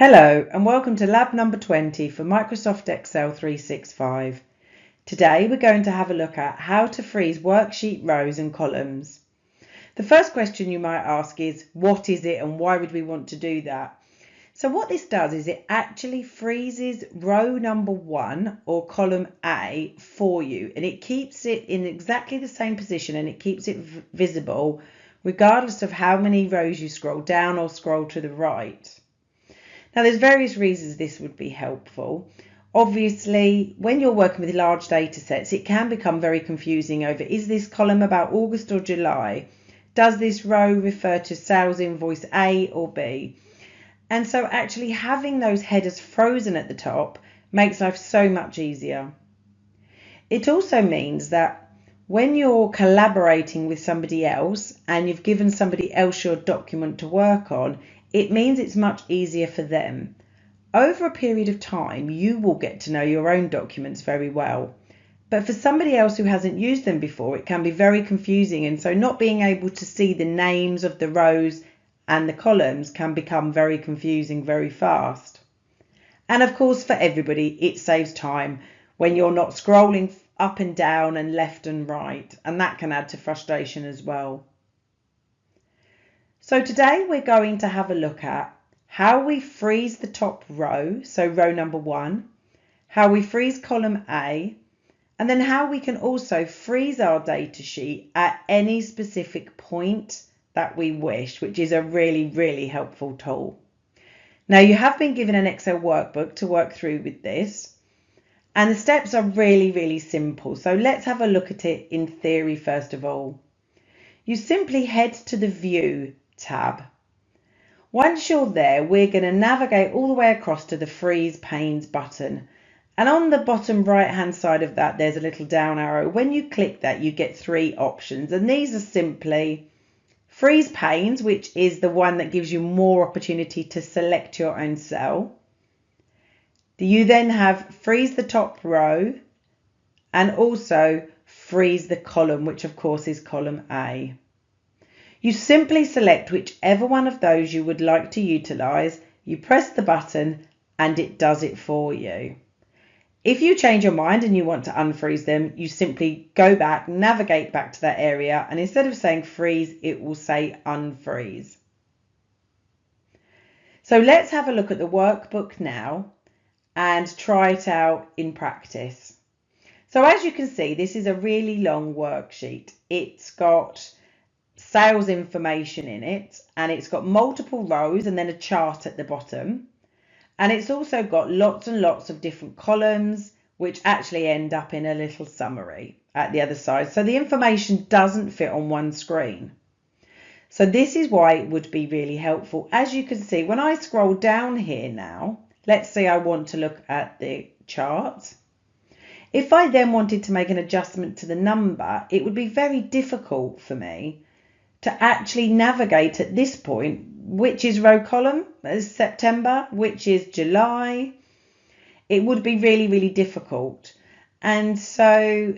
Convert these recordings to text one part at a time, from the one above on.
Hello and welcome to lab number 20 for Microsoft Excel 365. Today we're going to have a look at how to freeze worksheet rows and columns. The first question you might ask is, what is it and why would we want to do that? So what this does is it actually freezes row number 1 or column A for you, and it keeps it in exactly the same position and it keeps it visible regardless of how many rows you scroll down or scroll to the right. Now, there's various reasons this would be helpful. Obviously, when you're working with large data sets, it can become very confusing over, is this column about August or July? Does this row refer to sales invoice A or B? And so actually having those headers frozen at the top makes life so much easier. It also means that when you're collaborating with somebody else and you've given somebody else your document to work on, it means it's much easier for them. Over a period of time, you will get to know your own documents very well. But for somebody else who hasn't used them before, it can be very confusing. And so not being able to see the names of the rows and the columns can become very confusing very fast. And of course, for everybody, it saves time when you're not scrolling up and down and left and right. And that can add to frustration as well. So today we're going to have a look at how we freeze the top row, so row number 1, how we freeze column A, and then how we can also freeze our data sheet at any specific point that we wish, which is a really helpful tool. Now, you have been given an Excel workbook to work through with this, and the steps are really simple. So let's have a look at it in theory first of all. You simply head to the View tab. Once you're there, we're going to navigate all the way across to the Freeze Panes button. And on the bottom right hand side of that, there's a little down arrow. When you click that, you get 3 options. And these are simply Freeze Panes, which is the one that gives you more opportunity to select your own cell. You then have Freeze the top row and also Freeze the column, which of course is column A. You simply select whichever one of those you would like to utilize, you press the button and it does it for you. If you change your mind and you want to unfreeze them, you simply go back, navigate back to that area, and instead of saying freeze, it will say unfreeze. So let's have a look at the workbook now and try it out in practice. So as you can see, this is a really long worksheet. It's got sales information in it, and it's got multiple rows and then a chart at the bottom, and it's also got lots and lots of different columns which actually end up in a little summary at the other side, so the information doesn't fit on one screen. So this is why it would be really helpful. As you can see, when I scroll down here now, let's say I want to look at the chart. If I then wanted to make an adjustment to the number, it would be very difficult for me to actually navigate at this point, which is row column, is September, which is July. It would be really difficult. And so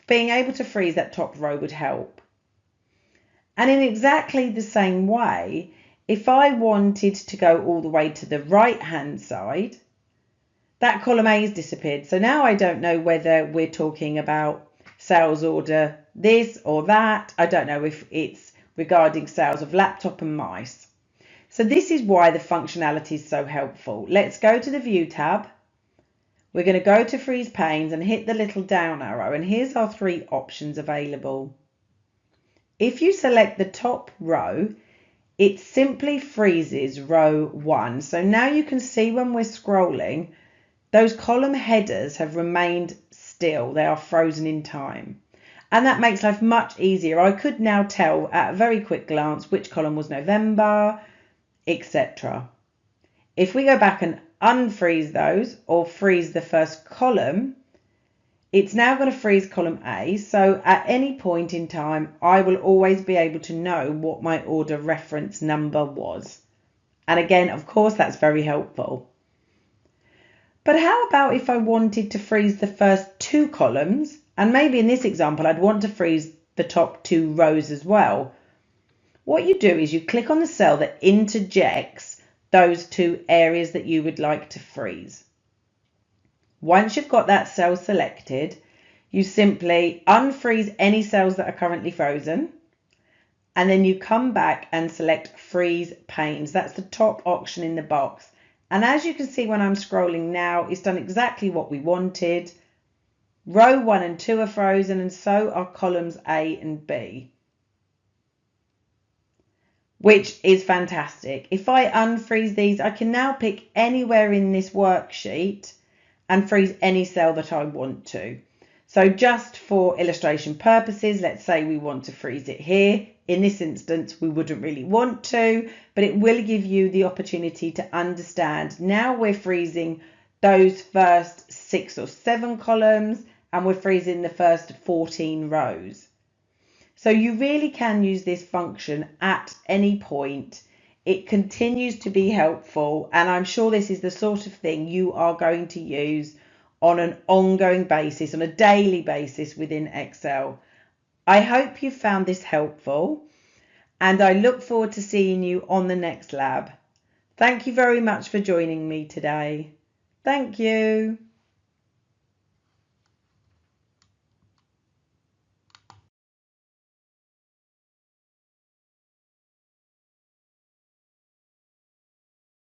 being able to freeze that top row would help. And in exactly the same way, if I wanted to go all the way to the right hand side, that column A has disappeared. So now I don't know whether we're talking about sales order this or that. I don't know if it's regarding sales of laptop and mice. So this is why the functionality is so helpful. Let's go to the View tab. We're going to go to Freeze Panes and hit the little down arrow, and here's our 3 options available. If you select the top row, it simply freezes row 1. So now you can see when we're scrolling, those column headers have remained still. They are frozen in time. And that makes life much easier. I could now tell at a very quick glance which column was November, etc. If we go back and unfreeze those or freeze the first column, it's now going to freeze column A. So at any point in time, I will always be able to know what my order reference number was. And again, of course, that's very helpful. But how about if I wanted to freeze the first 2 columns, and maybe in this example, I'd want to freeze the top 2 rows as well. What you do is you click on the cell that interjects those two areas that you would like to freeze. Once you've got that cell selected, you simply unfreeze any cells that are currently frozen, and then you come back and select freeze panes. That's the top option in the box. And as you can see when I'm scrolling now, it's done exactly what we wanted. Row 1 and 2 are frozen, and so are columns A and B, which is fantastic. If I unfreeze these, I can now pick anywhere in this worksheet and freeze any cell that I want to. So just for illustration purposes, let's say we want to freeze it here. In this instance, we wouldn't really want to, but it will give you the opportunity to understand. Now we're freezing those first 6 or 7 columns, and we're freezing the first 14 rows. So you really can use this function at any point. It continues to be helpful, and I'm sure this is the sort of thing you are going to use on an ongoing basis, on a daily basis within Excel. I hope you found this helpful, and I look forward to seeing you on the next lab. Thank you very much for joining me today. Thank you.